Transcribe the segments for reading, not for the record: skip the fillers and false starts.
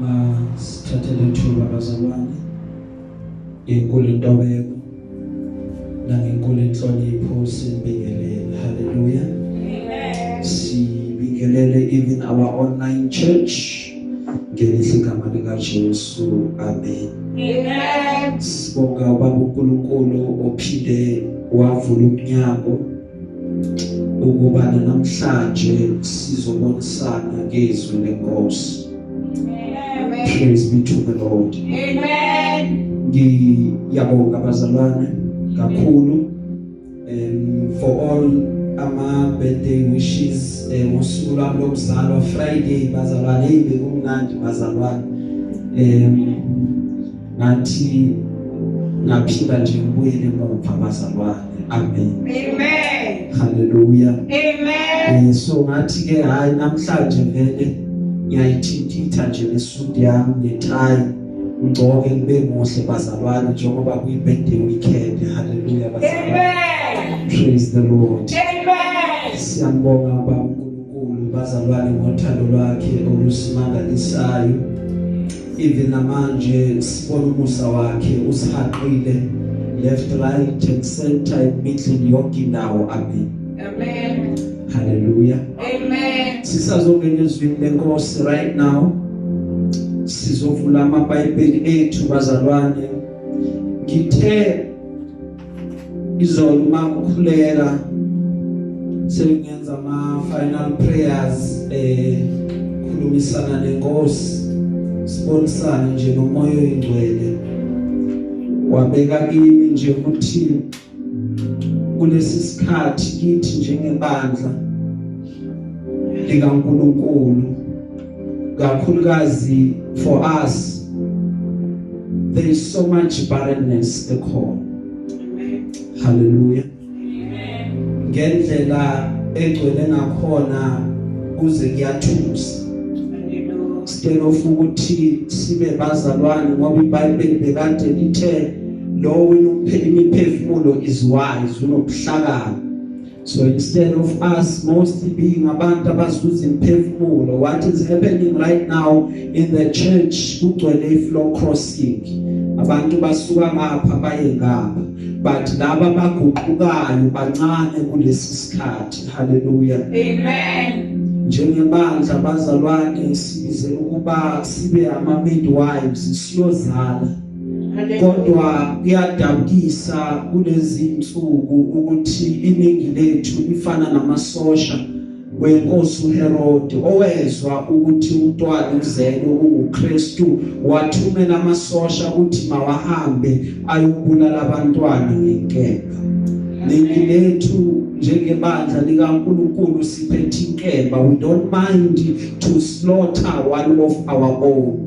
Masithathele ithuba bazalwane inkulu intobeko nangenkulu inhlonipho sibingelele. Hallelujah. Amen. Sibingelele even our online church ngelihle igama lika Jesu. Amen. Amen. Sibonga ubaba uNkulunkulu ophinde wavula umnyango ukuba namhlanje sizobonisana ngezwi lenkosi. Amen. Praise be to the Lord. Amen. Ngiyabonga bazalwane kakhulu for all ama birthday wishes ngosuku lwami lokuzalwa Friday bazalwane bekumnandi bazalwane ngathi ngaphinda nje ngibuyele emuva bazalwane. Amen. Amen. Hallelujah. Amen. So ngathi ke hayi namhlanje vele ngiyayithintitha nje lesuit yami netie ngcoke ngibe muhle bazalwane njengoba kuyi birthday weekend. Hallelujah bazalwane. Amen. Praise the Lord. Amen. Siyambonga baba uNkulunkulu bazalwane ngothando lwakhe olusimangalisayo. Even namanje sibona umusa wakhe usihaqile left right and center emithini yonke indawo. Amen. Amen. Hallelujah. Amen. Sisazongena ezwini lenkosi right now. Sizovula amabhayibheli ethu bazalwane. Ngithe izolo makukhuleka sengenza ama final prayers khulumisana nenkosi sibonisane nje nomoya oyingcwele wabeka kimi nje ukuthi kulesi sikhathi kithi njengebandla likaNkulunkulu kakhulukazi for us there is so much barrenness ekhona. Hallelujah. Amen. Ngendlela egcwele ngakhona kuze kuyathusa. Instead of ukuthi sibe bazalwane ngoba iBhayibheli bekade lithe lo wena imiphefumulo is wise unobuhlakani. So instead of us mostly being abantu abazuza imphefumulo, what is happening right now in the church kugcwele flow crossing. Abantu basuka ngapha baye ngapha, but laba baguqukayo bancane kulesi sikhathi. Hallelujah. Amen. Njengebandla bazalwane sibize ukuba sibe ama midwives siyozala. Kodwa kuyadabukisa kulezi insuku ukuthi iningi lethu ifana namasosha wenkosi uHerode owezwa ukuthi umntwana uzelwe unguKristu wathumela amasosha ukuthi mawahambe ayobulala abantwana ngenkemba. Iningi lethu njengebandla likaNkulunkulu siphethe inkemba. We don't mind to slaughter one of our own.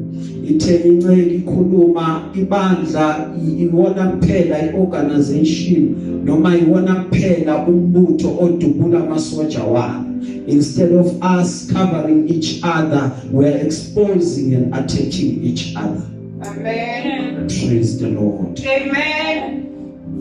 Ithe inceke ikhuluma ibandla iwona kuphela iorganization noma iwona kuphela umbutho odubula amasoja wabo. Instead of us covering each other, we're exposing and attacking each other. Amen. Praise the Lord. Amen.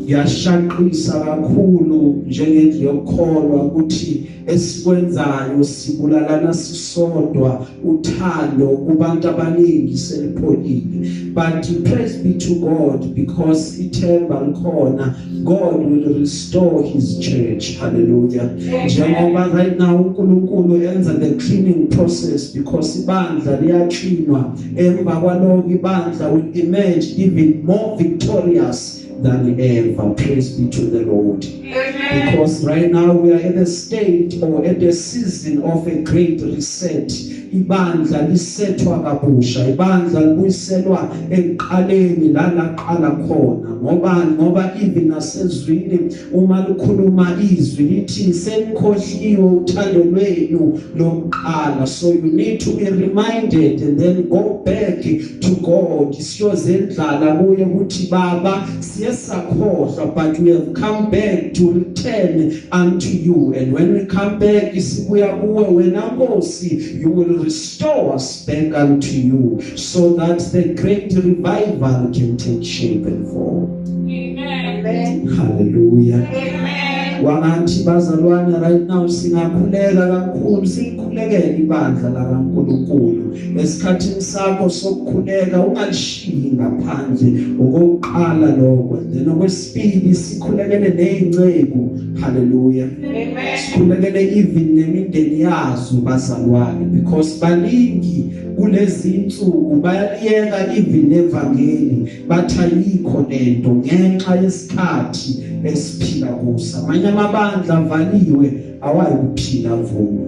Yashaqisa kakhulu njengendlu yokholwa ukuthi esikwenzayo sibulalana sisodwa uthando kubantu abaningi selipholile. But praise be to God because ithemba likhona. God will restore his church. Hallelujah. Njengoba right now uNkulunkulu enza the cleaning process because ibandla liyacleanwa emva kwalokho ibandla will emerge even more victorious than ever. Praise be to the Lord. Amen. Because right now we are in a state or at a season of a great reset. Ibandla lisethwa kabusha, ibandla libuyiselwa eqaleni la laqala khona. Ngoba even nasezwini uma likhuluma izwi lithi senikhohliwe uthando lwenu lokuqala. So you need to be reminded and then go back to God. Siyozendlala kuye ukuthi baba siyesakhohlwa, but we have come back to return unto you. And when we come back isibuya kuwe wena Nkosi, you will restore us back unto you so that the great revival can take shape and form. Amen. Hallelujah. Amen. wangathi bazalwane right now singakhuleka kakhulu sikhulekele ibandla lakaNkulunkulu esikhathini sakho sokukhuleka ungalishiyi ngaphandle okokuqala lokho then okwesibili sikhulekele nezinceke hallelujah amen sikhulekele even nemindeni yazo bazalwane because baningi kulezi insuku bayaliyeka even evangeli bathayikho lento ngenxa yesikhathi esiphila kuso amanye amabandla avaliwe awayikuphila vumo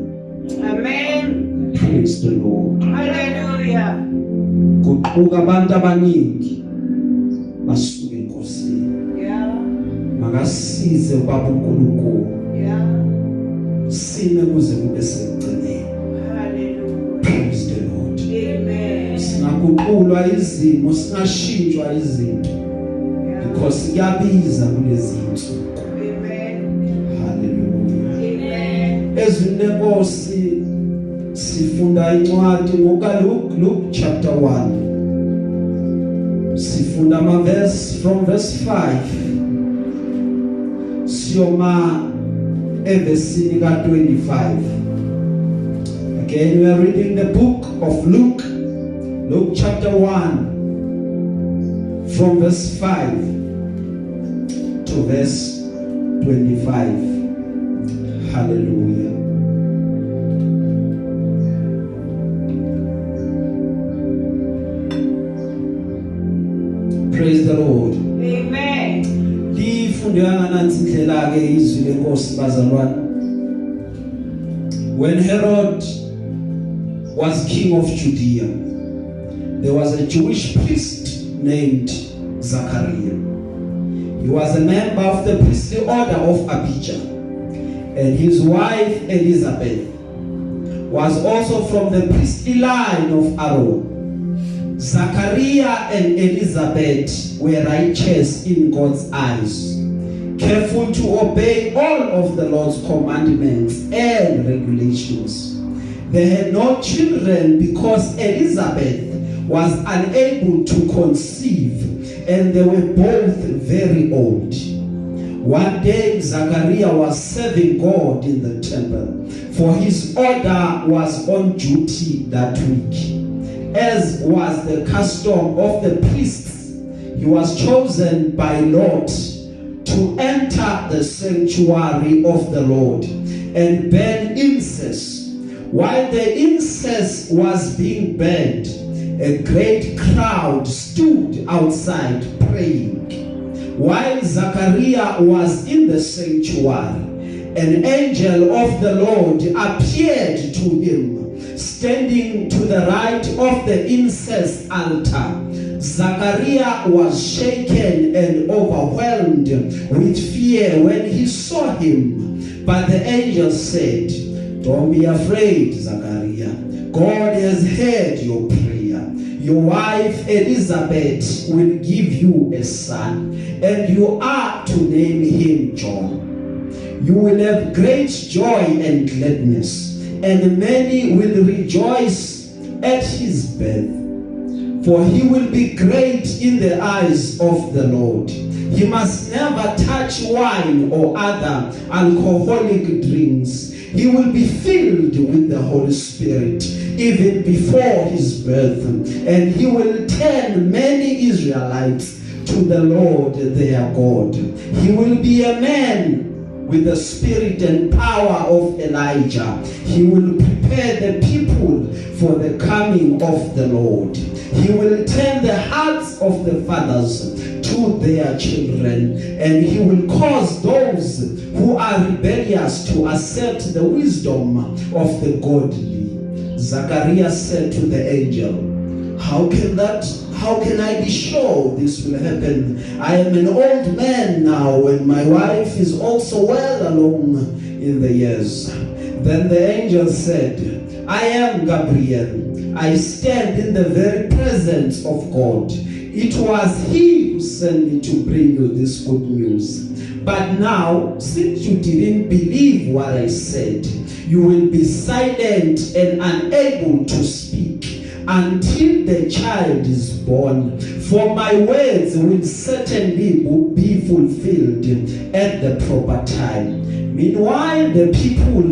amen praise the Lord hallelujah kuquka abantu abaningi basuke enkosini makasize ubaba uNkulunkulu sime kuze kube sekugcineni hallelujah praise the Lord amen singaguqulwa izimo singashintshwa izinto because kuyabiza kulezi insuku amen hallelujah amen ezinenkosi sifunda incwadi ngokaLuke chapter 1 sifunda verse from verse 5 siyoma evesini ka25 again we are reading the book of Luke chapter 1 from verse 5 to verse 25 hallelujah praise the Lord amen lifundeka nansi indlela ke izwi lenkosi bazalwane when Herod was king of Judea there was a Jewish priest named Zachariah. He was a member of the priestly order of Abijah, and his wife Elizabeth was also from the priestly line of Aaron. Zachariah and Elizabeth were righteous in God's eyes, careful to obey all of the Lord's commandments and regulations. They had no children because Elizabeth was unable to conceive, and they were both very old. One day Zachariah was serving God in the temple, for his order was on duty that week. As was the custom of the priests, he was chosen by Lot to enter the sanctuary of the Lord and burn incense. While the incense was being burned, a great crowd stood outside praying. While Zachariah was in the sanctuary, an angel of the Lord appeared to him, standing to the right of the incense altar. Zachariah was shaken and overwhelmed with fear when he saw him. But the angel said, "Don't be afraid, Zachariah. God has heard your prayer. Your wife Elizabeth will give you a son, and you are to name him John. You will have great joy and gladness, and many will rejoice at his birth. For he will be great in the eyes of the Lord. He must never touch wine or other alcoholic drinks. He will be filled with the Holy Spirit even before his birth, and he will turn many Israelites to the Lord their God. He will be a man with the spirit and power of Elijah. He will prepare the people for the coming of the Lord. He will turn the hearts of the fathers to their children, and he will cause those who are rebellious to accept the wisdom of the godly." Zachariah said to the angel, How can I be sure this will happen? I am an old man now, and my wife is also well along in the years. Then the angel said, I am Gabriel. I stand in the very presence of God. It was he who sent me to bring you this good news. But now, since you didn't believe what I said, you will be silent and unable to speak until the child is born. For my words will certainly be fulfilled at the proper time. Meanwhile, the people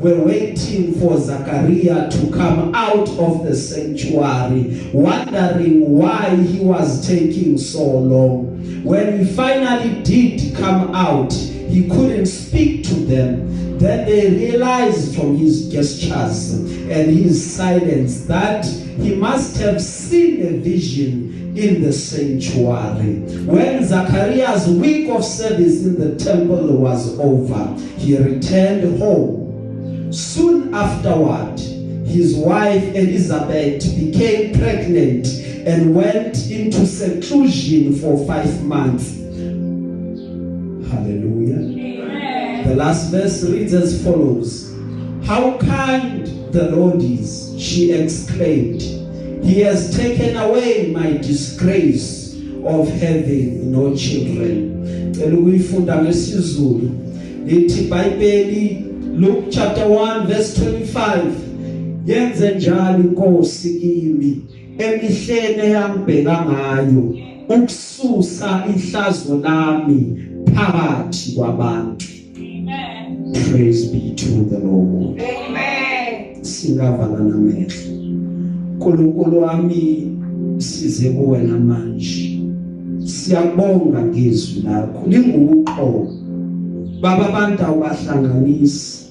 were waiting for Zachariah to come out of the sanctuary, wondering why he was taking so long. When he finally did come out, he couldn't speak to them. Then they realized from his gestures and his silence that he must have seen a vision in the sanctuary. When Zachariah's week of service in the temple was over, he returned home. Soon afterward, his wife Elizabeth became pregnant and went into seclusion for 5 months. Hallelujah. Amen. The last verse reads as follows. How kind the Lord is, she exclaimed. He has taken away my disgrace of having no children. Elukuyifunda ngesizulu lithi iBhayibheli Luke chapter 1 verse 25. Yenze njalo inkosi kimi emihlene yangibheka ngayo ukususa ihlazo lami phakathi kwabantu. Amen. Praise be to the Lord. Amen. Singavala namehlo. Nkulunkulu wami size kuwena manje. Siyabonga ngizwi lakho linguqo. Baba abantu awahlanganisa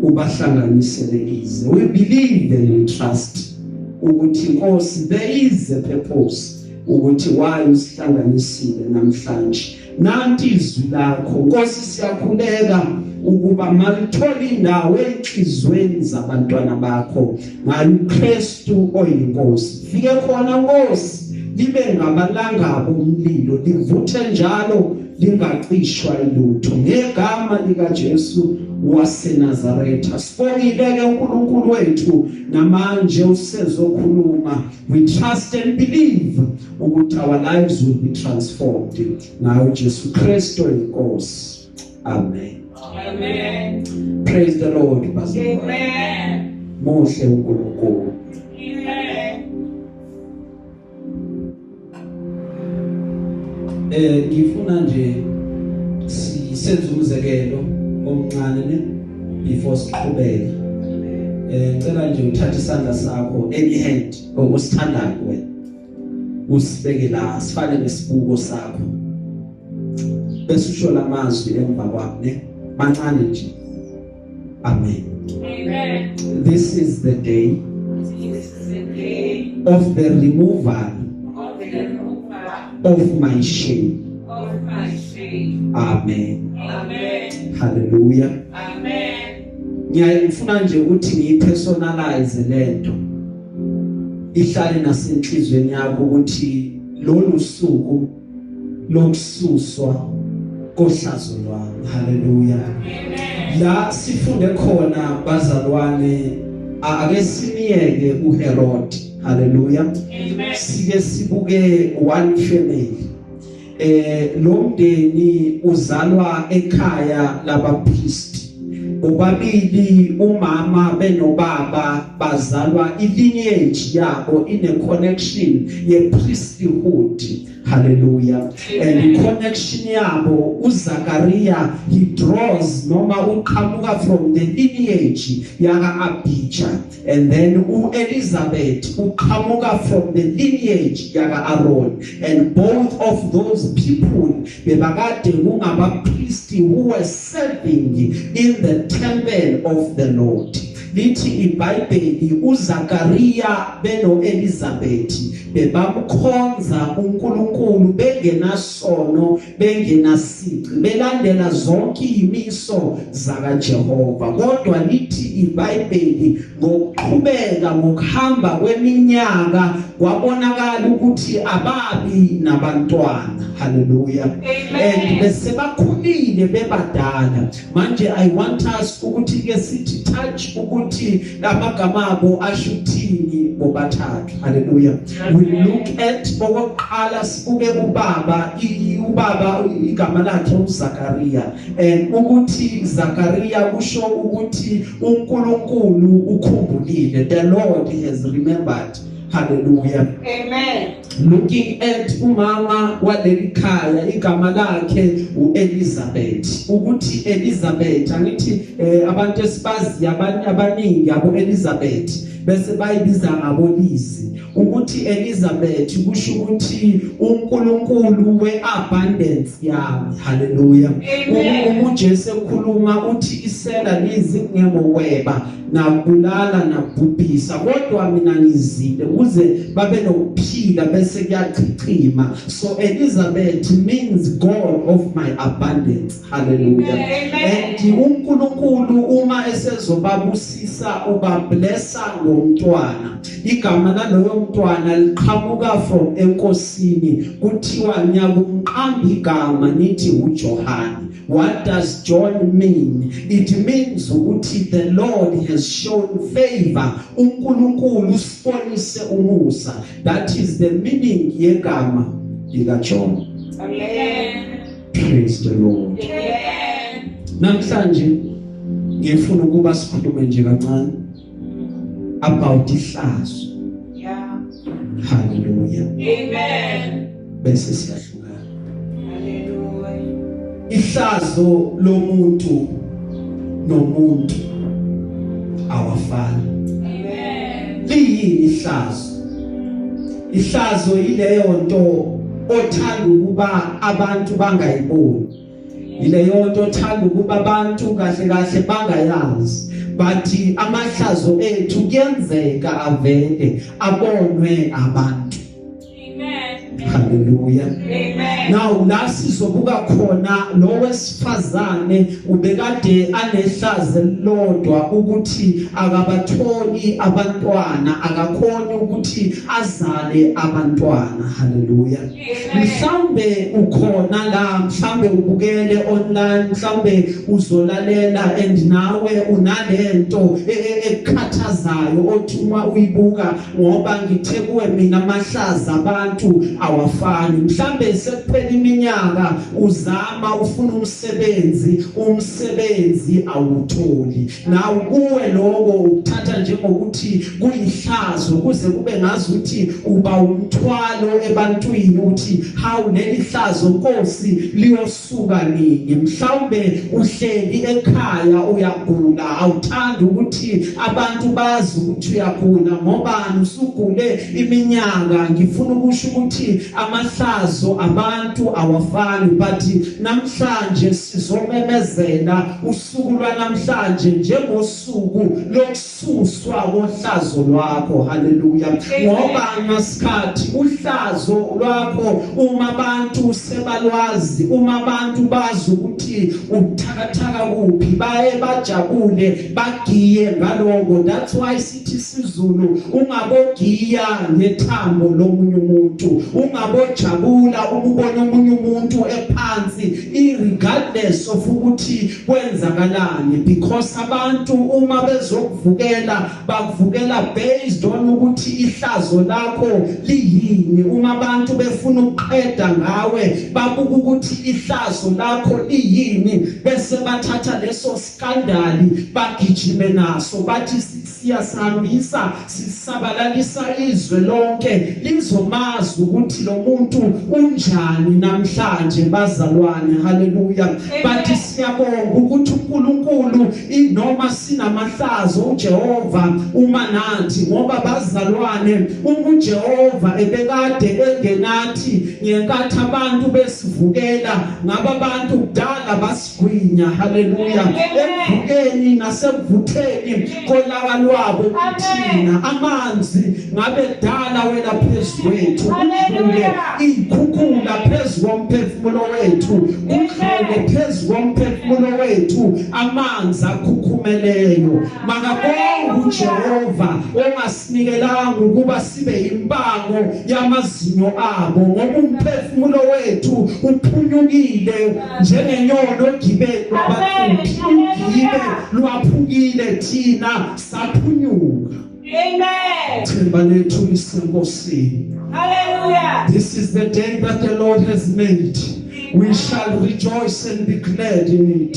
ubahlanganisele ize. We believe and we trust ukuthi Nkosi there is a purpose ukuthi why usihlanganisile namhlanje. Nanti izwi lakho Nkosi siyakhuleka ukuba malithole indawo enhlizweni zabantwana bakho ngalo Kristu oyinkosi. Fike khona Nkosi libe ngabalangabo umlilo livuthe njalo lingaqishwa ilutho ngegama lika Jesu waseNazaretha. Sibongile ke uNkulunkulu wethu namanje usezokhuluma. We trust and believe ukuthi our lives will be transformed ngayo Jesu Kristu inkosi. Amen. Amen. Praise the Lord. Amen. Muhle uNkulunkulu. Amen. Ngifuna nje sisenze umzekelo omncane before siqhubeka. Ngicela nje uthathe isandla sakho any hand osithandayo wena. Usibeke la sifane nesibuko sakho. Bese usho lamazwi emva kwakho ne mancane nje. Amen. Amen. This is the day of the removal of my shame. Amen. Amen. Hallelujah. Amen. Ngiyafuna nje ukuthi ngiyipersonalize lento. Ihlale nasenhlizweni yakho ukuthi lolu suku lokususwa kohlazo lwami. Hallelujah. Amen. La sifunde khona bazalwane ake siniyeke uHerod. Hallelujah. Amen. Sike sibuke one family. Lo mndeni uzalwa ekhaya labapriest. Bobabili umama benobaba bazalwa ilineage yabo in a connection ye priesthood. Hallelujah. And the connection yabo uZachariah he draws noma uqhamuka from the lineage yaka Abijah, and then uElizabeth uqhamuka from the lineage yaka Aaron, and both of those people bebakade kungabapriest who were serving in the temple of the Lord. Lithi iBhayibheli uZachariah beno Elizabeth bebamkhonza uNkulunkulu bengenasono bengenasici belandela zonke imiso zakaJehova. Kodwa lithi iBhayibheli ngokuqhubeka ngokuhamba kweminyaka kwabonakala ukuthi ababi nabantwana. Hallelujah. And bese bakhulile bebadala. Manje I want us ukuthi ke sithi touch ukuthi lamagama abo ashuthini bobathathu. Hallelujah. We look at okokuqala sibuke ubaba igama lakhe uZachariah, and ukuthi Zachariah kusho ukuthi uNkulunkulu ukhumbulile, the Lord has remembered. Hallelujah. Amen. looking at umama waleli khaya igama lakhe uElizabeth ukuthi Elizabeth angithi abantu esibazi abaningi abo Elizabeth bese bayibiza ngabolisi ukuthi Elizabeth kusho ukuthi uNkulunkulu weabundance yami haleluya uJesu ekhuluma uthi isela lizingemokweba nabulala nabhubhisa kodwa mina ngizile ukuze babe nokuphila bese kuyachichima so Elizabeth means God of my abundance hallelujah and uNkulunkulu uma esezobabusisa ubablessa ngomntwana igama laloyo mntwana liqhamuka from enkosini kuthiwa nyakumqamba igama nithi uJohane. What does John mean? It means ukuthi the Lord has shown favor uNkulunkulu usibonise umusa. That is the meaning yegama lika John. Amen. Praise the Lord. Amen. Namhlanje ngifuna ukuba sikhulume nje kancane about ihlazo. Yeah. Hallelujah. Amen. Bese siyahlukana. Hallelujah. Ihlazo lomuntu nomuntu awafani. Amen. Liyini ihlazo? Ihlazo ileyo nto othanda ukuba abantu bangayiboni. Ileyo nto othanda ukuba abantu kahle kahle bangayazi. But amahlazo ethu kuyenzeka avele abonwe abantu. Amen. Hallelujah. Amen. Now lasi sobuka khona lo wesifazane ubekade anehlazo lodwa ukuthi akabatholi abantwana akakhoni ukuthi azale abantwana. Hallelujah. Mhlambe ukhona la mhlambe ubukele online mhlambe uzolalela and nawe unalento ekhathazayo othi uma uyibuka ngoba ngithe kuwe mina amahlazo abantu awafani mhlambe sekuphela iminyaka uzama ufuna umsebenzi awutholi nawe kuwe lokho ukuthatha njengokuthi kuyihlazo kuze kube ngazi ukuthi uba umthwalo ebantwini uthi hawu leli hlazo Nkosi liyosuka nini mhlawumbe uhleli ekhaya uyagula awuthanda ukuthi abantu bazi ukuthi uyagula ngoba usugule iminyaka ngifuna ukusho ukuthi amahlazo abantu awafani but namhlanje sizomemezela usuku lwanamhlanje njengosuku lokususwa kohlazo lwakho. Hallelujah. Ngoba ngasikhathi uhlazo lwakho uma abantu sebalwazi uma abantu bazi ukuthi ubuthakathaka kuphi baye bajabule bagiye ngaloko. That's why sithi isiZulu ungabogiya ngethambo lomunye umuntu ungabojabula ukubona omunye umuntu ephansi irregardless of ukuthi kwenzakalani because abantu uma bezokuvukela bakuvukela based on ukuthi ihlazo lakho liyini. Uma abantu befuna ukuqeda ngawe babuka ukuthi ihlazo lakho liyini bese bathatha leso skandali bagijime naso bathi siyasihambisa sisabalalisa izwe lonke lizomazi ukuthi lo muntu unjani namhlanje bazalwane. Hallelujah. Bathi siyabonga ukuthi uNkulunkulu inoma sinamahlazo uJehova uma nathi ngoba bazalwane uJehova ebekade engenathi ngenkathi abantu besivukela ngaba abantu kudala basigwinya. Hallelujah. Evukeni nasevutheni kolaka lwabo kuthina amanzi ngabe dala wena phezulu udlule ikhukhula phezulu komphefumulo wethu udlule phezulu komphefumulo wethu amanzi akhukhumeleyo. Makabonga uJehova ongasinikelanga ukuba sibe impango yamazinyo abo ngoba umphefumulo wethu uphunyukile njengenyono ogibeni lwabathuphi ugibe lwaphukile thina saphunyuka. Amen. Themba lethu lisenkosini. Hallelujah. This is the day that the Lord has made. We shall rejoice and be glad in it.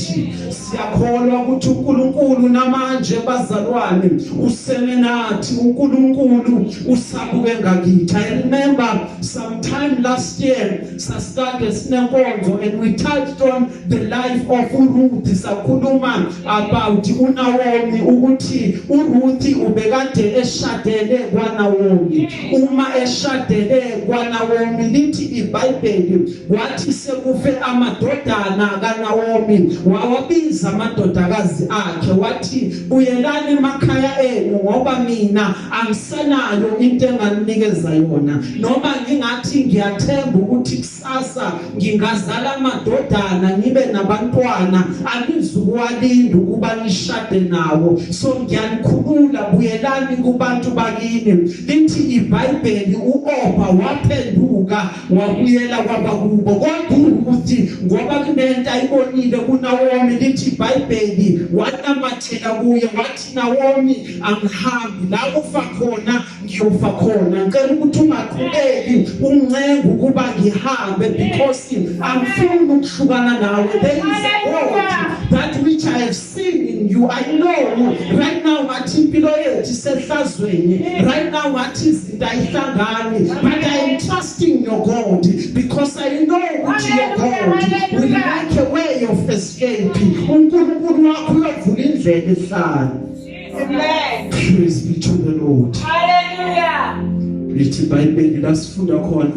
Siyakholwa ukuthi uNkulunkulu namanje bazalwane usemenathi uNkulunkulu usabuke ngakithi. I remember sometime last year sasitade sinenkonzo and we touched on the life of uRuth. Sakhuluma about uNaomi ukuthi uRuth ubekade eshadele kwaNaomi. Uma eshadele kwaNaomi lithi iBhayibheli wathi sekufe amadodana kaNaomi wawabiza amadodakazi akhe wathi buyelani emakhaya enu ngoba mina angisenayo into enganinikeza yona noma ngingathi ngiyathemba ukuthi kusasa ngingazala amadodana ngibe nabantwana anizukuwalinda ukuba nishade nawo so ngiyanikhulula buyelani kubantu bakini lithi iBhayibheli uOpa waphenduka wabuyela kwabakubo kodwa ukuthi ngoba kunento ayibonile kuNaomi lithi iBhayibheli wanamathela kuye wathi Naomi angihambi la ufa khona ngiyofa khona ngicela ukuthi ungaqhubeki uncenga ukuba ngihambe because angifuni ukuhlukana nawe. There is a God that which I have seen in you. I know right now ngathi impilo yethu isehlazweni right now ngathi izinto ayihlangani but I am trusting your God because I know that your God will make a way of escape. uNkulunkulu wakho uyavula indlela ehlala. Amen. Praise be to the Lord. Hallelujah. Lithi iBhayibheli lasifunda khona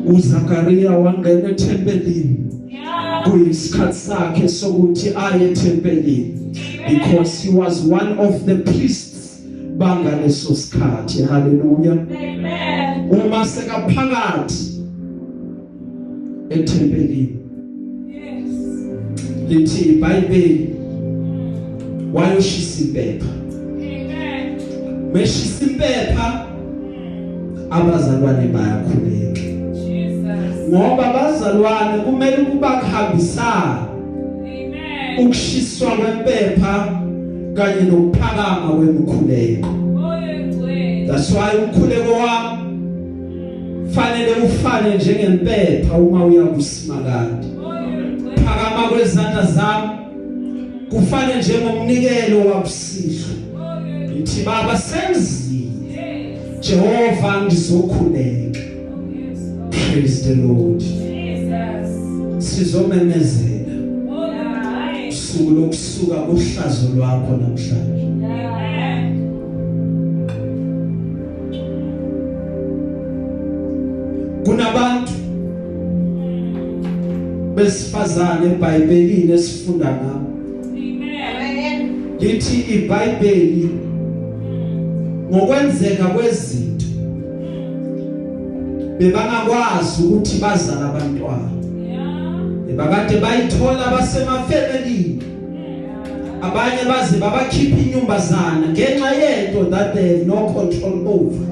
uZakaria wangena ethempelini kuyisikhathi sakhe sokuthi aye ethempelini because he was one of the priests bangaleso sikhathi. Hallelujah. Amen. Uma sekaphakathi ethempelini lithi iBhayibheli wayoshisa impepha. Amen. Meshisa impepha abazalwane bayakhuleka. Jesus. Ngoba abazalwane kumele kubakhambisana. Amen. Ukushiswa kwempepha kanye nokuphakama kwemikhuleko. That's why umkhuleko wami fanele ufane njengempepha uma uya kusimakade. Phakama kwezandla zami kufane njengomnikelo wabusihlwa. Ithi baba senzile Jehova ngizokhuleka. Praise the Lord. Sizomemezela usuku lokusuka kuhlazo lwakho namhlanje. Kunabantu besifazane eBhayibhelini esifunda ngabo. Amen. Lithi iBhayibheli ngokwenzeka kwezinto bebangakwazi ukuthi bazala abantwana. Bekade bayithola basemafemelini. Abanye baze babakhipha inyumbazana ngenxa yento that they have no control over.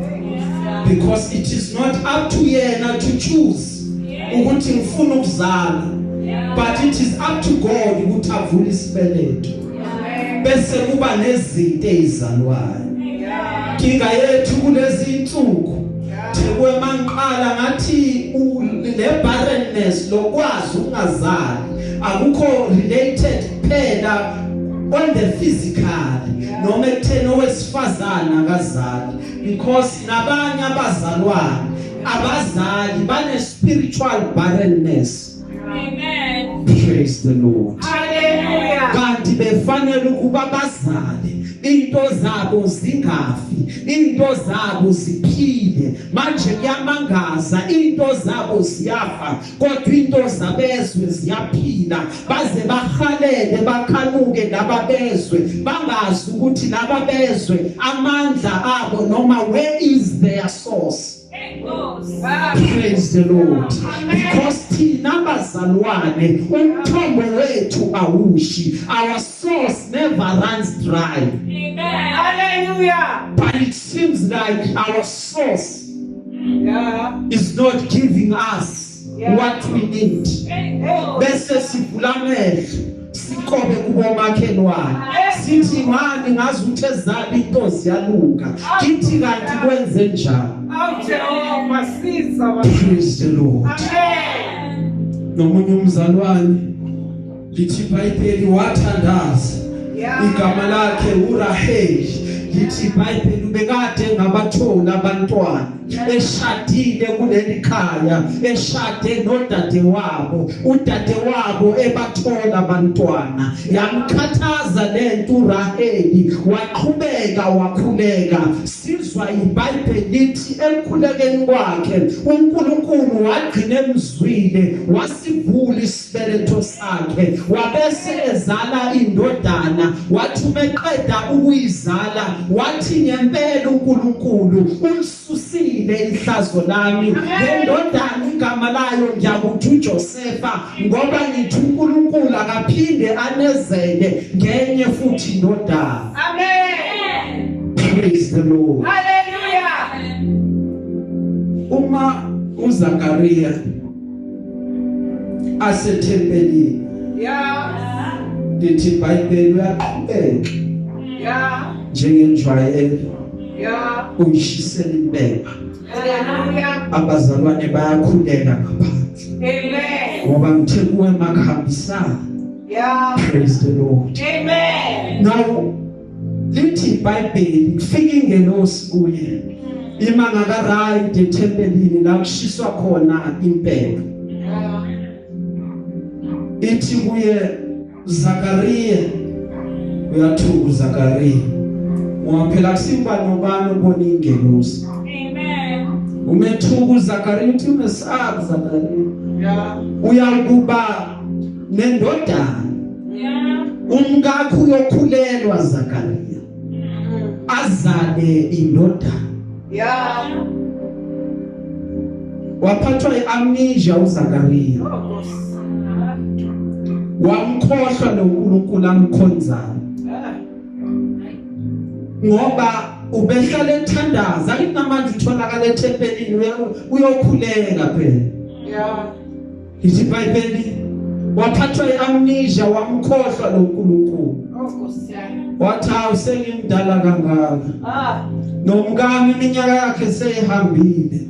Because it is not up to yena to choose ukuthi ngifuna ukuzala but it is up to God ukuthi avule isibeletho bese kuba nezinto ezizalwayo. Kinga yethu kulezi insuku thekwe manqala ngathi le barrenness lokwazi ukungazali akukho related phela on the physical noma ekutheni owesifazana akazali because nabanye abazalwane abazali bane spiritual barrenness. Amen. Praise the Lord. Hallelujah. Kanti befanele ukuba bazali into zabo zingafi into zabo ziphile manje kuyamangaza into zabo ziyafa kodwa into zabezwe ziyaphila baze bahalele bakhanuke nababezwe bangazi ukuthi nababezwe amandla abo noma where is their source. Praise the Lord. Because thina bazalwane umthombo wethu awushi. Our source never runs dry. Amen. Hallelujah. But it seems like our source is not giving us what we need. Bese sifulamehlo sikobe kubomakhelwane sithi ngani ngazuthi ezala intozi yaluka kithi kanti kwenze njani. Praise the Lord. Amen. nomunye umzalwane lithi iBhayibheli wathandaza igama lakhe uRaheli lithi iBhayibheli ubekade ngabathola abantwana eshadile kuleli khaya eshade nodadewabo udadewabo ebathola abantwana yamkhathaza lento uRaheli waqhubeka wakhuleka sizwa iBhayibheli lithi emkhulekeni kwakhe uNkulunkulu wagcina emzwile wasivula isibeletho sakhe wabese ezala indodana wathi umeqeda ukuyizala wathi ngempela uNkulunkulu umsusile ihlazo lami lendodana igama layo ngiyakuthi uJosefa ngoba ngithi uNkulunkulu akaphinde anezele ngenye futhi indodana. Amen. Praise the Lord. Hallelujah. Uma uZakaria asethempelini lithi iBhayibheli uyaqhubeka njengenjwayelo uyishisela impepha abazalwane bayakhuleka ngaphansi ngoba ngithe kuwe makuhambisana. Praise the Lord. Amen. Now lithi iBhayibheli kufika ingelosi kuye imanga kaRayi ethempelini la kushiswa khona impepha ithi kuye Zakaria uyathuka Zakaria ngoba phela kusimba nobani ubona ingelosi. Amen. Umethuka Zakaria uthi umesabi Zakaria uyakuba nendodana umkakho uyokhulelwa Zakaria azale indodana waphathwa iamnesia uZakaria wamkhohlwa loNkulunkulu amkhonzayo ngoba ubehlala ethandaza akithi namanje utholakala ethempelini uyokhuleka phela. Lithi iBhayibheli waphathwa iamnesia wamkhohlwa loNkulunkulu wathi awusengimdala kangaka nomkami iminyaka yakhe seyihambile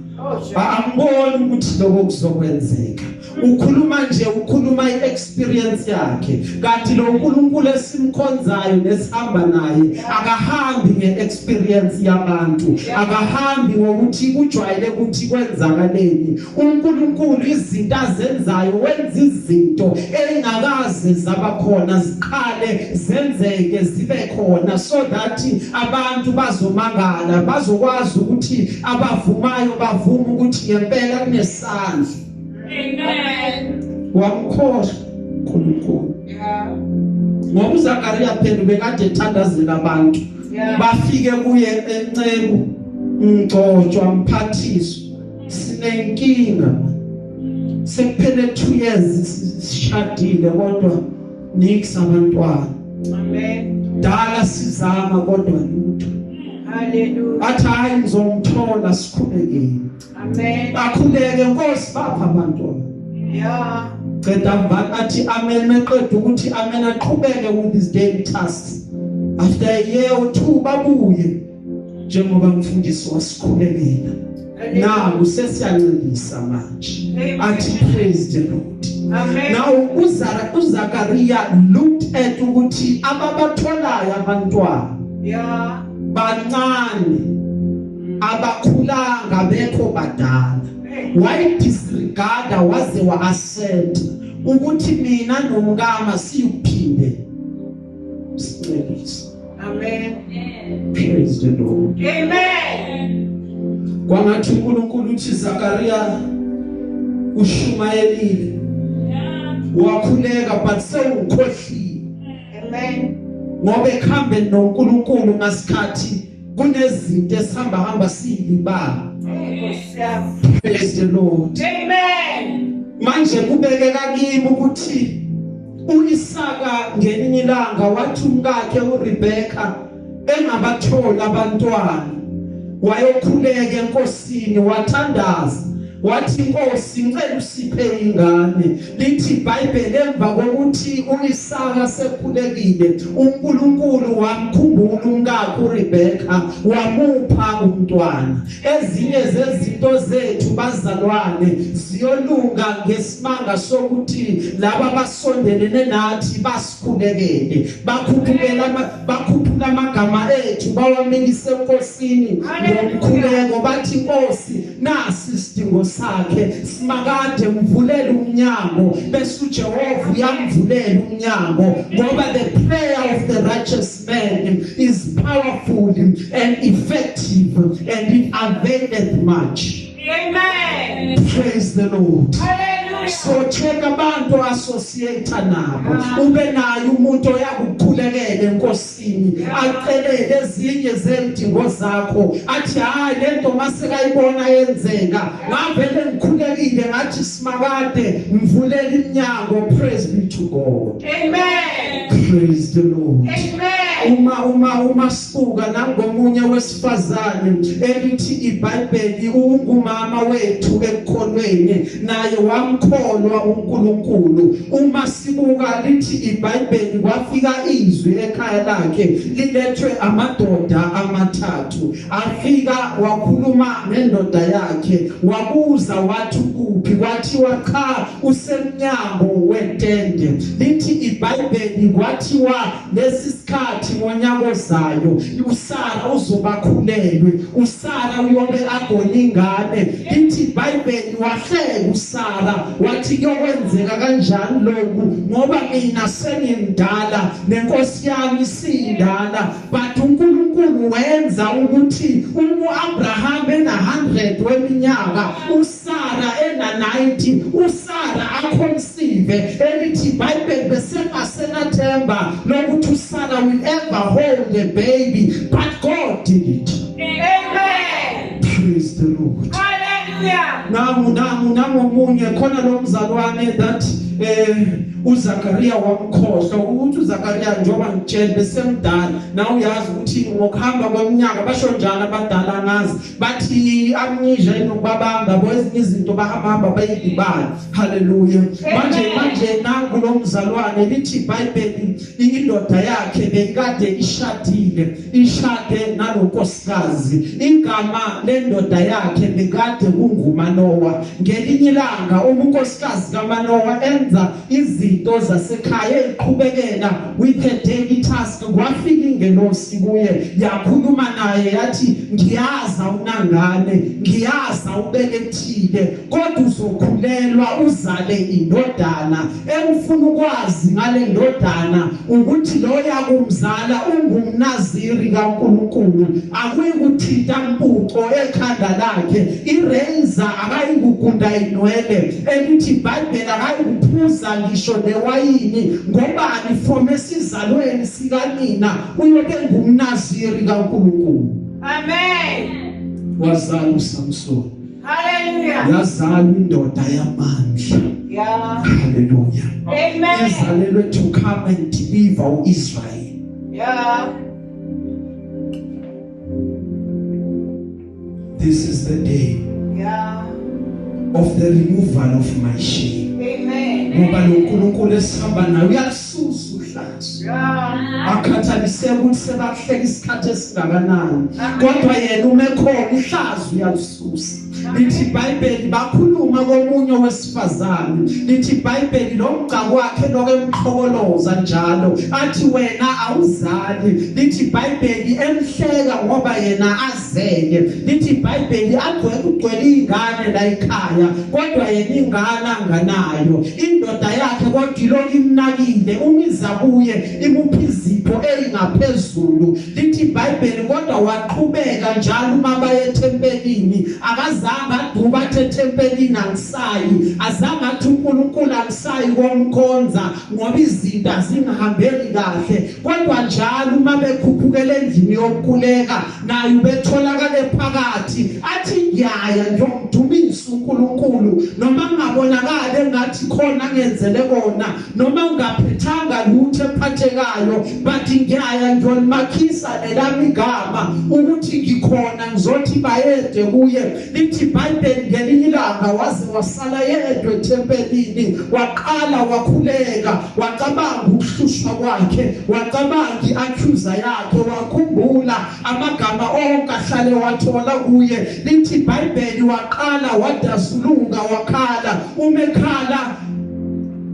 angiboni ukuthi lokho kuzokwenzeka. Ukhuluma iexperience yakhe kanti lo uNkulunkulu esimkhonzayo nesihamba naye akahambi ngeexperience yabantu akahambi ngokuthi kujwayele ukuthi kwenzakaleni. uNkulunkulu izinto azenzayo wenza izinto engakaze zabakhona ziqale zenzeke zibe khona so that abantu bazomangala bazokwazi ukuthi abavumayo bavuma ukuthi ngempela kunesandla. Amen. Wamkhohlwa uNkulunkulu. Ngoba uZakaria phela bekade ethandazela abantu bafike kuye enceku ngcotshwa mphathiswa sinenkinga sekuphele 2 years sishadile kodwa nikisa abantwana. Amen. Dala sizama kodwa lutho. Hallelujah. Athi hayi ngizomthola sikhulekile. Amen. Bakhuleke Nkosi bapha abantwana. Ceda mva athi amen meqeda ukuthi amen aqhubeke with his daily tasks. After a year or 2 babuye njengoba umfundisi wasikhulekela. Now usesiyancelisa manje. Athi praise the Lord. Amen. Now uZakaria looked at ukuthi ababatholayo abantwana bancane abakhulanga bekho badala why disregarda waze wa accept ukuthi mina nomkama siyuphinde sicebisa. Amen. Praise the Lord. Amen. Kwangathi uNkulunkulu uthi Zakaria ushumayelile wakhuleka but sewukhohlile. Amen. Ngoba ekhambe noNkulunkulu ngasikhathi kunezinto esihamba siyibala. Praise the Lord. Amen. Manje kubekeka kimi ukuthi uIsaka ngelinye ilanga wathi umkakhe uRebecca engabathola abantwana wayokhuleka enkosini wathandaza wathi Nkosi ngicela usiphe ingane. Lithi iBhayibheli emva kokuthi uIsaka sekhulekile uNkulunkulu wamkhumbula umkakhe uRebecca wamupha umntwana. Ezinye zezinto zethu bazalwane ziyolunga ngesimanga sokuthi laba basondelene nathi basikhulekele bakhuphula amagama ethu bawamikise enkosini ngomkhuleko bathi Nkosi nasi isidingo sakhe simakade mvulela umnyango bese uJehova uyamvulela umnyango ngoba the prayer of the righteous man is powerful and effective and it availeth much. Amen. Praise the Lord. Hallelujah. So check abantu associate nabo ube nayo umuntu oyakukhulekela enkosini acelele ezinye zezidingo zakho athi hayi lento masekayibona yenzeka ngavele ngikhulekile ngathi simakade mvulela iminyango. Praise be to God. Amen. Praise the Lord. Amen. Uma sibuka nangomunye wesifazane elithi iBhayibheli ungumama wethu ekukholweni naye wamkholwa uNkulunkulu. Uma sibuka lithi iBhayibheli kwafika izwi ekhaya lakhe lilethwe amadoda amathathu afika wakhuluma nendoda yakhe wabuza wathi kuphi kwathiwa cha usemnyango wetende. Lithi iBhayibheli kwathiwa lesisikhathi ngonyaka ozayo uSara uzobakhulelwe uSara uyobe agona ingane. Lithi iBhayibheli wahleka uSara wathi kuyokwenzeka kanjani lokhu ngoba mina sengimdala nenkosi yami sindala but uNkulunkulu wenza ukuthi uAbraham ena100 weminyaka uSara ena90 uSara akhonsive. Elithi iBhayibheli besengasenathemba lokuthi uSara will ever hold a baby but God did it. Amen. Praise the Lord. Hallelujah. Namunye khona lo mzalwane that uZakaria wamkhohlwa ukuthi uZakaria njoba ngitshela besemdala na uyazi ukuthi ngokuhamba kweminyaka basho njalo abadala ngazi bathi amnije nokubabanga boezinye izinto bahamba bayidibana. Hallelujah. Manje nangu lo mzalwane lithi iBhayibheli indoda yakhe bekade ishade nalonkosikazi. Igama lendoda yakhe bekade kunguManowa. Ngelinye ilanga unkosikazi kaManowa enza izinto zasekhaya eqhubekela with a daily task. Kwafika ingelosi kuye yakhuluma naye yathi ngiyaza unangane ngiyaza ubelethile kodwa uzokhulelwa uzale indodana. Engifuna ukwazi ngale ndodana ukuthi lo yakumzala ungumnaziri kaNkulunkulu akuyikuthita impuco ekhanda lakhe irazor akayikugunda inwele. Elithi iBhayibheli akayikuphuza ngisho newayini ngobani from esizalweni sikanina uyobe ngumnaziri kaNkulunkulu. Amen. Wazala uSamson. Hallelujah. Yazala indoda yamandla. Yeah. Hallelujah. Amen. Izalelwe to come and deliver uIsrael. Yeah. This is the day Yeah. of the removal of my shame. Amen. Ngoba loNkulunkulu esihamba naye uyasusa uhlazo. Yeah. Akhathalise ukuthi sebahleka isikhathi esingakanani kodwa yena umekhona ihlazo uyalisusa. Lithi iBhayibheli bakhuluma komunye wesifazane. Lithi iBhayibheli lo mgcako wakhe lokemxhokoloza njalo athi wena awuzali. Lithi iBhayibheli emhleka ngoba yena azele. Lithi iBhayibheli agcwele ingane la ekhaya kodwa yena ingane anganayo. Indoda yakhe kodwa ilokhu imnakile umiza kuye imuphi izipho elingaphezulu. Lithi iBhayibheli kodwa waqhubeka njalo uma baye ethempelini akazange aduba ethempelini angisayi azange athi uNkulunkulu angisayi komkhonza ngoba izinto zingahambeli kahle kodwa njalo uma bekhuphukela endlini yokukhuleka naye ubetholakala phakathi athi ngiyaya ngiyomdumisa uNkulunkulu noma ngabona kubonakala engathi khona ngenzele kona noma ungaphethanga lutho ephathekayo but ngiyaya ngiyolimakhisa elami igama ukuthi ngikhona ngizothi bayede kuye lithi iBhayibheli ngelinye ilanga waze wasala yedwa ethempelini waqala wakhuleka wacabanga ukuhlushwa kwakhe wacabanga iaccuser yakhe wakhumbula amagama onke ahlale wathola kuye lithi iBhayibheli waqala wadasulunga wakhala umekhala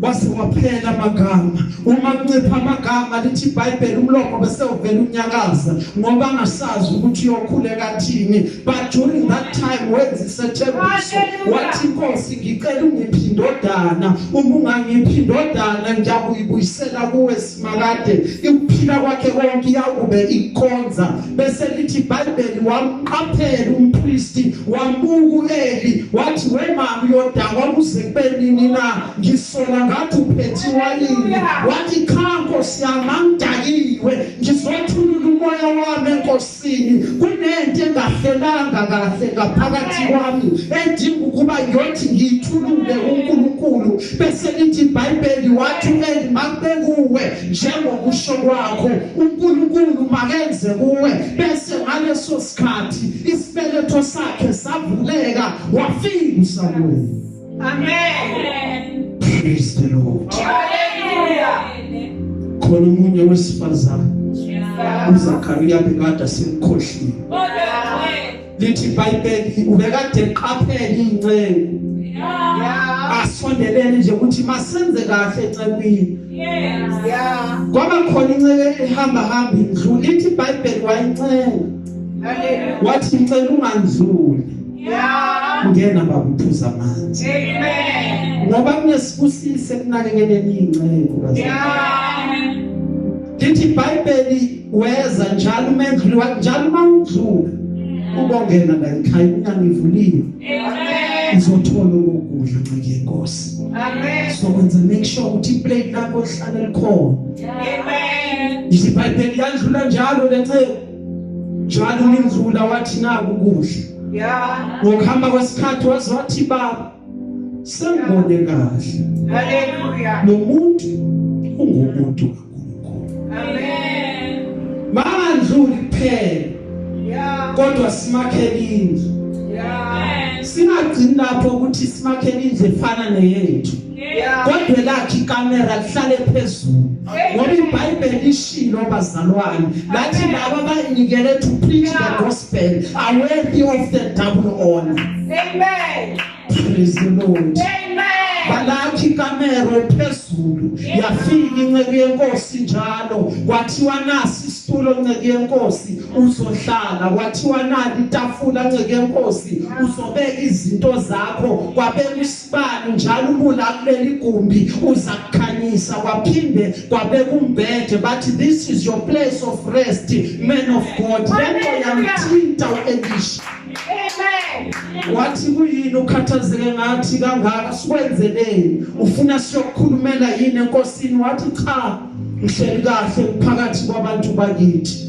wase waphela amagama uma kuncipha amagama lithi iBhayibheli umlomo bese uvela unyakaza ngoba angasazi ukuthi uyokhuleka kathini but during that time wenza isethembiso wathi Nkosi ngicela ungiphi indodana uma ungangiphi indodana ngiyakuyibuyisela kuwe simakade ukuphila kwakhe konke yakube ikhonza bese lithi iBhayibheli wamqaphela umpristi wambuka uEli wathi wemama yodakwa kuze kube nini na ngisola ngathi uphethe walini wathi cha Nkosi yami angidakiwe ngizothulula umoya wami enkosini kunento engahlelanga kahle ngaphakathi kwami edinga ukuba ngiyothi ngiyithulule uNkulunkulu bese lithi iBhayibheli wathi uEli makubekuwe njengokusho kwakho uNkulunkulu makenze kuwe bese ngaleso sikhathi isibeletho sakhe savuleka wafika uSamuel. Amen. Praise the Lord. Hallelujah. Khona umunye wesifazane uZakhariya bekade semkhohlile lithi iBhayibheli ubekade eqaphela ingcengu asondelene nje ukuthi masenze kahle ecebini kwaba khona inceke ehamba indlu lithi iBhayibheli wayincenga wathi ngicela ungandluli ngena babuphuza amanzi ngoba kunesibusise kunakekeleni ingcengu lithi iBhayibheli weza njalo umendluli njalo mawudlula ubongena la ekhaya unyangivuliwe uzothola ukudla ncike inkosi so kwenza make sure ukuthi iplate lakho lihlale likhona lithi iBhayibheli yandlula njalo lence njalo nindlula wathi naku ukudla ngokuhamba kwesikhathi wathi baba sengibone kahle Hallelujah. nomuntu ungumuntu kaNkulunkulu Amen. mandluli kuphela kodwa simakhele indlu singagcini lapho ukuthi simakhele indlu efana neyethu kodwa lakhe ikamera lihlale phezulu ngoba iBhayibheli ishilo bazalwane lathi laba abanikele to preach the gospel are worthy of the double honor. Amen. Praise the Lord. Amen. Balakhi ikamera phezulu yafika inceke yenkosi njalo kwathiwa nasi isitulo inceke yenkosi uzohlala kwathiwa nali itafula inceke yenkosi uzobeka izinto zakho kwabeka isibani njalo ubula kuleli gumbi uzakukhanyisa kwaphinde kwabeka umbhede bathi this is your place of rest man of God lento yamthinta uElisha. Amen. Wathi kuyini ukhathazeke ngathi kangaka sikwenzeleni ufuna siyokukhulumela yini enkosini wathi cha ngihleli kahle phakathi kwabantu bakithi.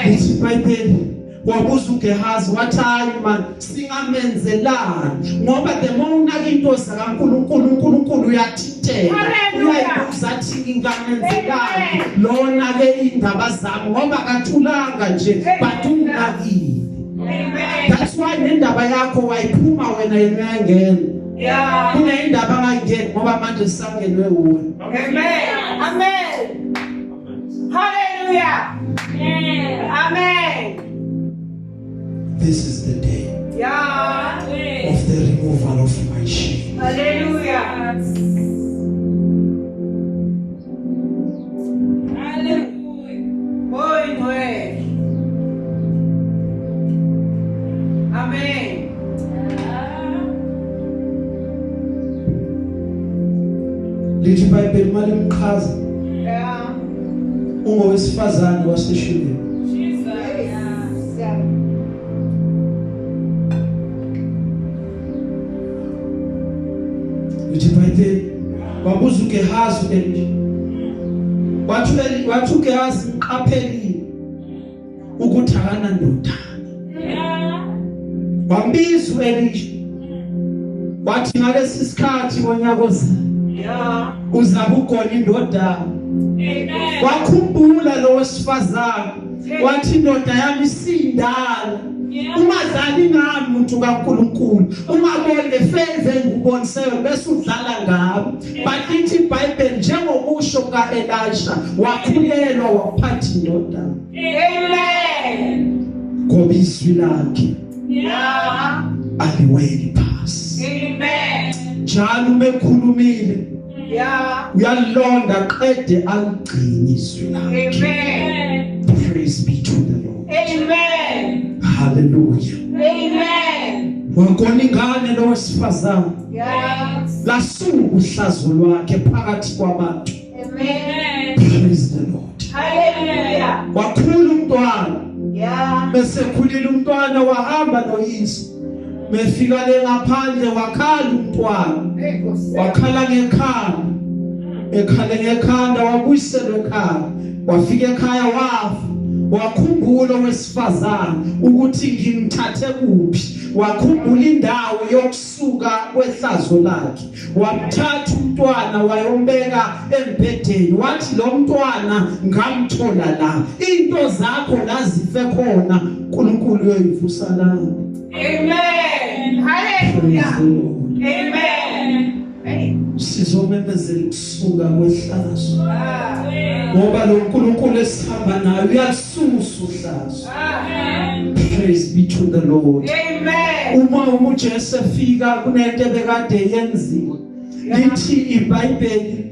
Lithi iBhayibheli wabuza uGehazi wathi hayi man singamenzelani ngoba the more unaka into zakaNkulunkulu uyathintela uyayibuza athi ngingamenzelani lona ke indaba zami ngoba kathulanga nje bathunakile. Amen. That's why nendaba yakho wayiphuma wena yengena. Kune indaba angayingeni ngoba manje sisangenwe uwe. Amen. Amen. Hallelujah. Amen. This is the day of the removal of my shame. Hallelujah. Muy bueno. Amen. Lithi iBhayibheli mali imqhaza Yeah. ungowesifazane waseshuleni. Lithi iBhayibheli wabuza uGehazi wathi uGehazi uqaphelile ukuthi akana ndodana. Wambiza uElisha wathi ngalesi sikhathi konyakoza Yeah. uzabe ukhona indoda Amen. wakhumbula lo wesifazane wathi indoda yami isindala ungazali ngami umuntu kaNkuluNkulu ungabone favor nguboniseyo bese udlala ngabo but ithi iBhayibheli njengokusho kaElisha wakhulelwa waphatha indoda Amen. ngoba izwi lakhe Yeah. aliweli phasi Amen. njalo umekhulumile Yeah. uyalonda qede aligcine izwi lakhe. Amen. Praise be to the Lord. Amen. Hallelujah. Amen. Wakona ingane lo wesifazane Yes. lasuka uhlazo lwakhe phakathi kwabantu. Amen. Praise the Lord. Hallelujah. Wakhula umntwana Yeah. bese khulile umntwana wahamba noyise. Mefika le ngaphandle wakhala umntwana. Wakhala ngekhanda. Ekhale ngekhanda wabuyiselwe ekhaya. Wafika ekhaya wafa. Wakhumbula wesifazane ukuthi ngimthathe kuphi. Wakhumbula indawo yokusuka kwehlazo lakhe. Wamthatha umntwana wayombeka embhedeni. Wathi lo mntwana ngamthola la. Into zakho lazife khona uNkulunkulu uyoyivusa la. Amen. Hallelujah. Amen. Hey. Sizomemezela ukusuka kwehlazo. Ah. Ngoba lo uNkulunkulu esihamba naye uyasusa uhlazo. Ah. Praise be to the Lord. Amen. Uma uJesu efika kunento ebekade yenziwa. Lithi iBhayibheli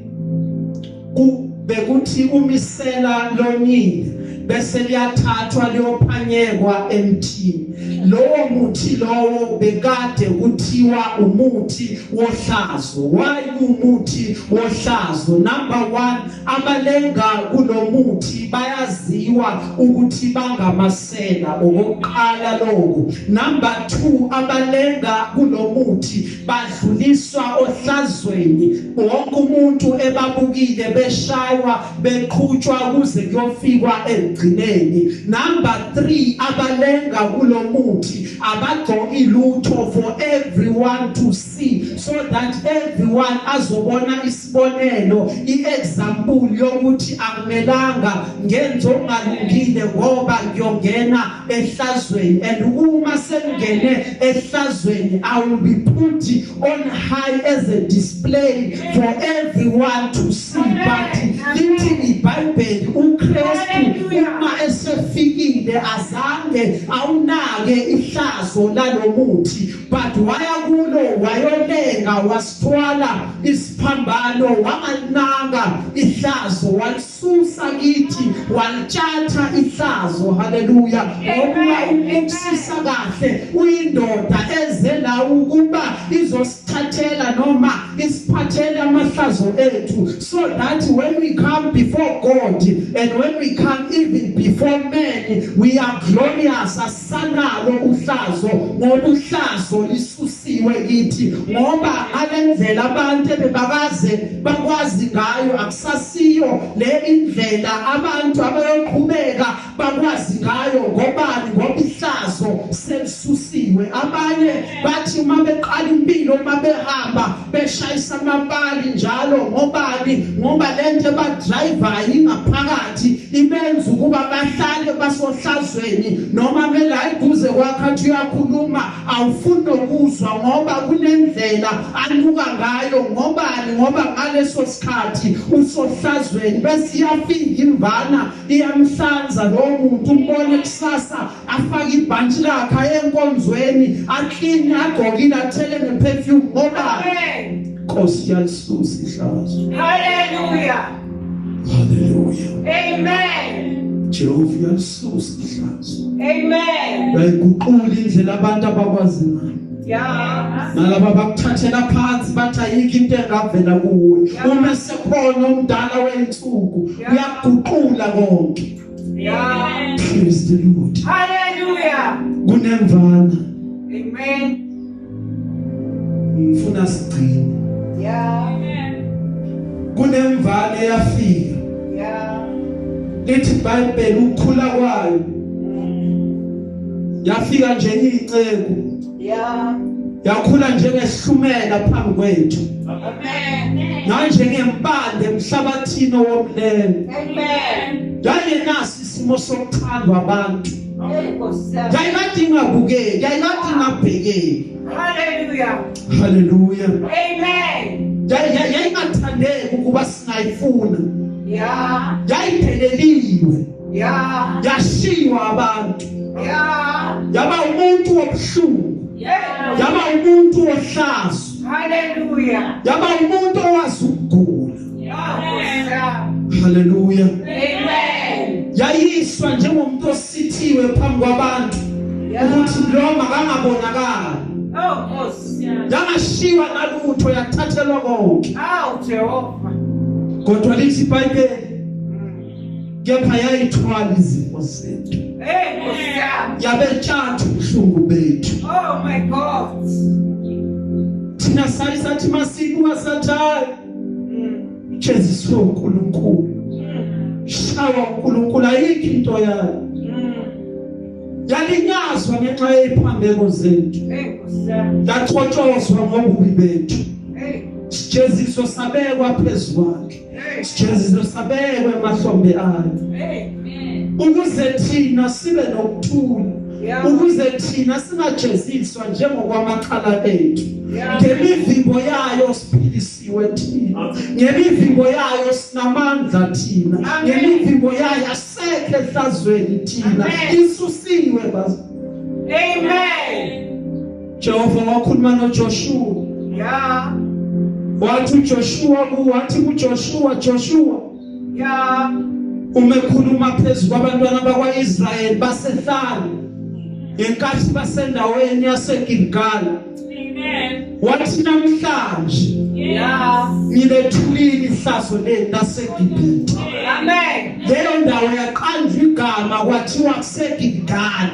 bekuthi umisela lonini bese liyathathwa liyophanyekwa emthini. Lowo muthi lowo bekade kuthiwa umuthi wohlazo. Why umuthi wohlazo? Number 1, abalenga kulomuthi bayaziwa ukuthi bangamasela okokuqala lokho. Number 2, abalenga kulomuthi badluliswa ohlazweni. Wonke umuntu ebabukile beshaywa beqhutshwa kuze kuyofikwa egcineni. Number 3, abalenga kulomuthi abagcoki lutho for everyone to see so that everyone azobona isibonelo iexample yokuthi akumelanga ngenzo ongalungile ngoba ngiyongena ehlazweni, and uma sengene ehlazweni I will be put on high as a display for everyone to see. But lithi iBhayibheli uKristu uma esefikile azange awunake ihlazo lalomuthi, but wayakulo wayolenga wasithwala isiphambano wangananga ihlazo walisusa kithi walitshatha ihlazo. Hallelujah. Ngoba ukusisa kahle uyindoda ezela ukuba izosithathela noma isiphathele amahlazo ethu, so that when we come before God and when we come even before men we are glorious. Asanalo uhlazo ngoba uhlazo lisusiwe kithi, ngoba ngalendlela abantu bebakaze bakwazi ngayo akusasiyo le indlela abantu abayoqhubeka bakwazi ngayo. Ngobani? Ngoba ihlazo selisusiwe. Abanye bathi uma beqala impilo uma behamba beshayisa amapali njalo. Ngobani? Ngoba lento abadriver ingaphakathi ibenza ukuba bahlale basohlazweni, noma mela iduze kwakhe uyakhuluma awufuni ukuzwa ngoba kunendlela anuka ngayo. Ngobani? Ngoba ngaleso sikhathi usohlazweni bese iyafika imvana iyamhlanza lo muntu, umbone kusasa afaka ibhantshi lakhe enkonzweni aklini agqokile athele neperfume. Ngoba Nkosi yalisusa ihlazo. Hallelujah. Hallelujah. Amen. Jehova yalisusa ihlazo. Amen. Bayiguqula indlela abantu abakwazi ngayo. Yeah. Nalaba bakuthathela phansi bathi ayikho into engavela kuwe. Uma sekhona umdala wensuku uyaguqula konke. Yeah. Praise the Lord. Hallelujah. Kunemvana Amen. ngifuna sigcine. Yeah. Kunemvana eyafika. Yeah. Lithi iBhayibheli ukukhula kwayo yafika nje icebo. Yeah. yakhula njengehlumela phambi kwethu Amen. manje ngempande emhlabathini womlele Amen. yayinasi isimo sokuthandwa abantu Enkosi. yayikade ingabukeki yayikade ingabhekeki Hallelujah. haleluya Amen. yayingathandeki ukuba singayifuna Yeah. yayipheleliwe Yeah. yashiywa abantu Yeah. yaba umuntu wobuhlungu Yeah. yaba umuntu wohlazo Hallelujah. yaba umuntu owazi ukugula Enkosi. haleluya Amen. yayiswa njengomuntu osithiwe phambi kwabantu ukuthi lo makangabonakali Oh, Nkosi. yangashiwa nalutho yathathelwa konke Oh, Jehovah. kodwa lithi iBhayibheli kepha yayithwala izifo zethu Enkosi. yabetshatha ubuhlungu bethu Oh, my God. thina sayisathi masibuka sathayi jeziswe uNkulunkulu shawa uNkulunkulu ayikho into yayo yalinyazwa ngenxa yeziphambeko zethu Enkosi. yaxotshozwa ngobubi bethu Hey. sijeziso sabekwa phezukwakhe Hey. sijeziso sabekwa emahlombe ayo Hey. ukuze thina sibe nokuthula Yeah. ukuze thina singajeziswa njengokwamakhala ethu Yeah. ngemivimbo yayo siphilisiwe thina ngemivimbo yayo sinamandla thina Amen. ngemivimbo yayo asekho ehlazweni thina Amen. isusiwe basi Amen. Jehova wakhuluma noJoshua Yeah. wathi kuJoshua Joshua Yeah. umekhuluma phezulu kwabantwana bakwaIsrayeli basehlala ngenkathi basendaweni yaseGilgal wathi namhlanje Yeah. ngilethulile ihlazo laseGibhithe Amen. leyo ndawo yaqanjwa igama kwathiwa kuseGilgal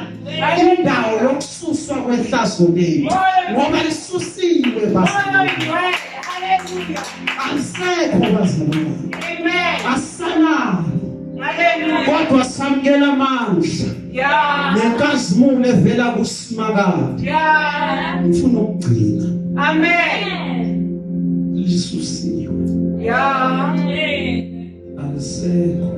indawo yokususwa kwehlazo lethu ngoba lisusiwe basi Hallelujah. alisekho bazalwane Amen. asana Hallelujah. kodwa samkela amandla Yeah. nenkazimulo evela kuSimakade Yeah. ngifuna ukugcina Amen. lisusiwe Yeah. alisekho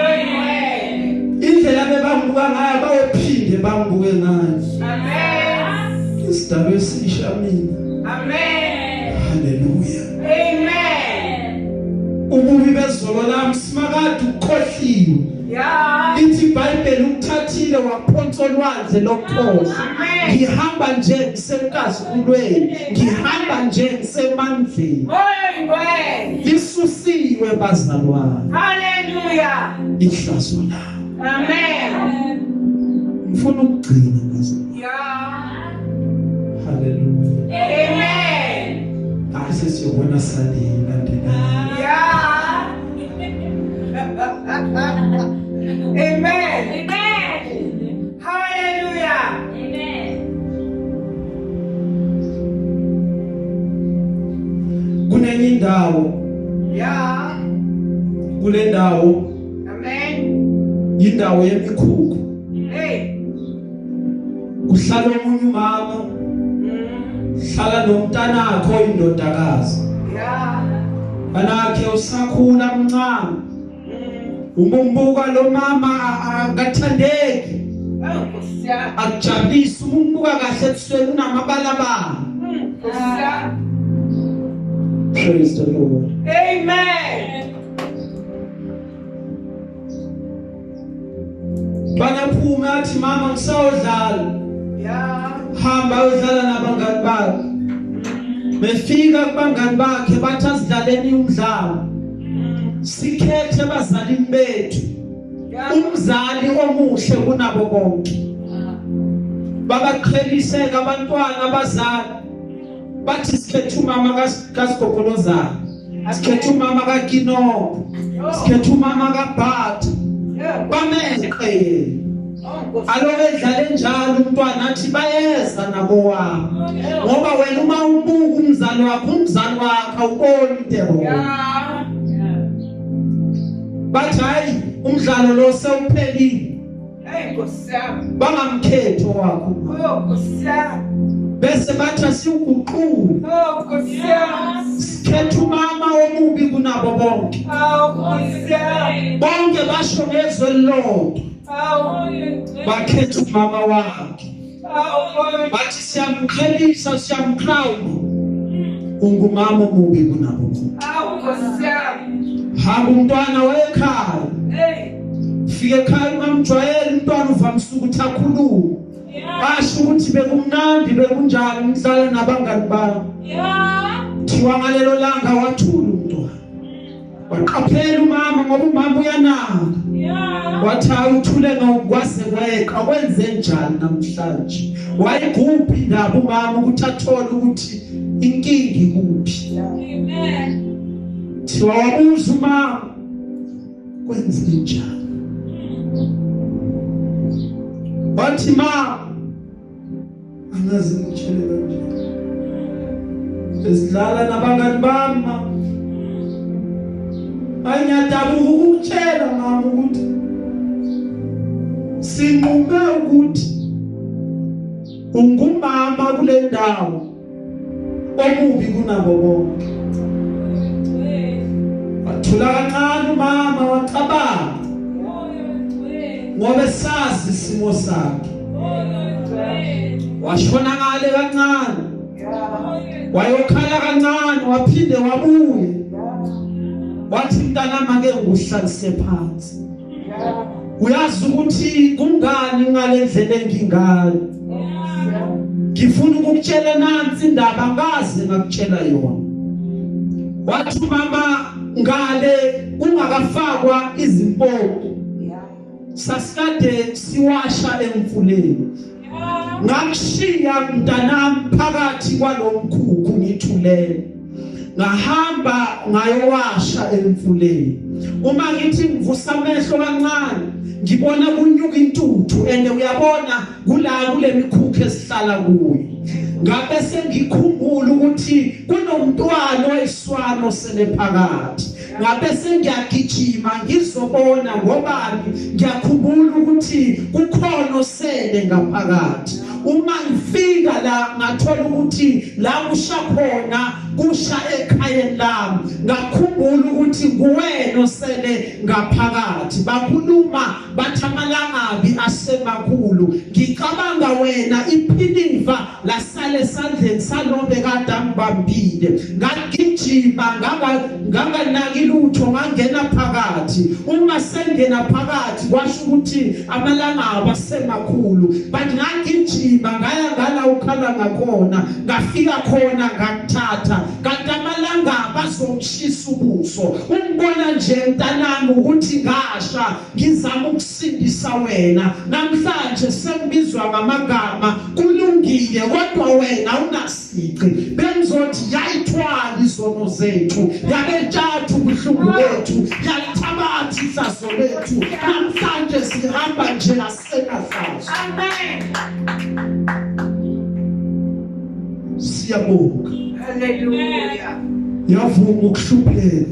Amen. indlela bebambuka ngayo bayophinde bambuke ngayo Amen. isidaba esisha mina Amen. haleluya Amen. ububi bezolo lami Simakade ukhohliwe Yeah. lithi iBhayibheli uthathile waphonsa olwandle lokhohla Amen. ngihamba nje ngisenkazimulweni ngihamba nje ngisemandleni Amen. lisusiwe bazalwane Hallelujah. ihlazo lawo Amen. ngifuna ukugcina bazalwane Yeah. haleluya Amen. asesiyobona salilandela Yeah. Amen. Hallelujah. kunenye indawo Yeah. kule ndawo Amen. indawo yemikhukhu Hey. kuhlala omunye umama hlala nomntanakho indodakazi Yeah. anakhe usakhula mncane umumbuka lo mama akathandeki Kusia. akujabulisi umumbuka kahle ebusweni unamabalabala Kusia. praise the Lord Amen. banaphuma athi mama ngisawudlala Yeah. hamba uyodlala nabangani bakhe befika kubangani bakhe bathi asidlaleni umdlalo sikhethe bazalini bethu Yeah. umzali omuhle kunabo bonke babaqheliseka abantwana abazali bathi sikhethe umama kaSigogolozana sikhethe umama kaKino sikhethe umama kaBhatha Yeah. bameqe Kusia. aloke edlale njalo umntwana athi bayeza nabo wami ngoba wena uma ubuka umzali wakho awuboni into Yeah. bathi hayi umdlalo lo sewuphelile Kusia. bangamkhethi wakho Kusia. bese bese bathi asiguqule Oh, Nkosi yami. sikhethe umama omubi kunabo bonke Oh, Nkosi yami. bonke basho ngezwe elilodwa Oh, bakhethe umama wakhe oh, bathi siyamkhelisa siyamcrown ungumama omubi kunabo bonke oh, Nkosi yami. hamba umntwana wekhaya Hey. fike ekhaya ungamjwayeli umntwana uvamise ukuthi akhulume basho ukuthi bekumnandi bekunjani ngihlala nabangani bami thiwa ngalelo langa wathula umntwana waqaphela umama ngoba umama uyananga wathi awuthule ngokwaze kweqa kwenze njani namhlanje wayiguphi indaba umama ukuthi athole ukuthi inkingi ikuphi thiwa wabuza umama kwenze njani wathi mama angazi ngitshele kanje esidlala nabangani bami anyadabuka ukutshela mama ukuthi sinqume ukuthi ungumama kule ndawo omubi kunabo bonke wathula kancane umama wacabanga ngoba sazi isimo sakhe washona ngale kancane wayokhala kancane waphinde wabuye wathi mntanami ake nguhlalise phansi uyazi ukuthi kungani ngale ndlela engingayo ngifuna ukukutshela nansi indaba ngaze ngakutshela yona wathi mama ngale ungakafakwa izimpoko sasikade siwasha emfuleni ngakushiya mntanami phakathi kwalomkhukhu ngithulele ngahamba ngayowasha emfuleni uma ngithi ngivusa amehlo kancane ngibona kunyuka intuthu ende uyabona kule mikhukhu esihlala kuyo ngabe sengikhumbula ukuthi kunomntwana oyiswana osele phakathi ngabe sengiyagijima ngizobona ngobani ngiyakhumbula ukuthi kukhona osele ngaphakathi uma ngifika la ngathola ukuthi la kusha khona kusha ekhayeni lami ngakhumbula ukuthi kuwena osele ngaphakathi bakhuluma bathi amalangabi asemakhulu ngicabanga wena iphiliva lasale esandleni salobe kade angibambile ngagijima nganganaki lutho ngangena phakathi uma sengena phakathi kwasho ukuthi amalangabi asemakhulu bathi ngagijima ngaya ngala ukhala ngakhona ngafika khona ngakuthatha kanti amalanga bazongishisa ubuso ungibona nje mntanami ukuthi ngasha ngizama ukusindisa wena namhlanje sengibizwa ngamagama kulungile kodwa wena unasici bengizothi yayithwala izono zethu yabentshathu ubuhlungu bethu yalithabathi ihlazo lethu namhlanje sihamba nje asenahlazo Amen. siyabonga Hallelujah. yavuma ukuhlupheka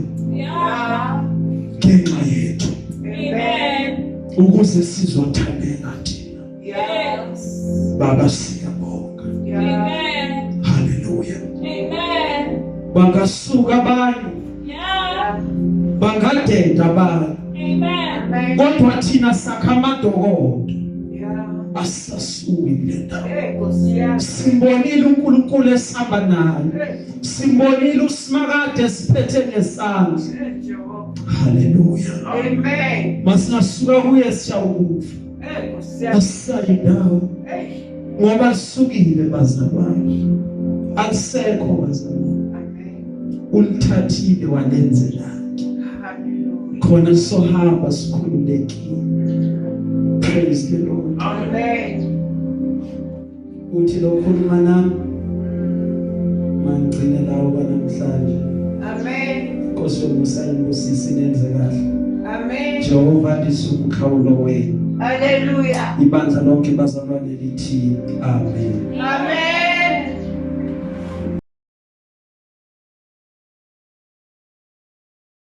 ngenxa yethu Amen. ukuze sizothandeka thina Yes. baba siyabonga Amen. haleluya Amen. bangasuka abanye bangadenda abanye Amen. kodwa thina sakha amadokodo Yeah. asasuki le ndawo Hey, Nkosi yami. simbonile uNkulunkulu esihamba naye simbonile uSimakade siphethe ngesandla Hey, Jehovah. haleluya Amen. masingasuka kuye siyawukufa Hey, Nkosi yami. asayindawo Hey. ngoba sukile bazalwane akusekho bazalwane Amen. ulithathile walenzela Hallelujah. khona sohamba sikhululekile praise the Lord Amen. uthi lo khuluma nami mangcine lawo namhlanje Amen. Nkosi yomsayibusisi nenze kahle Amen. Jehova lisumkhawulo wenu Hallelujah. ibandla lonke bazalwane lithi amen Amen.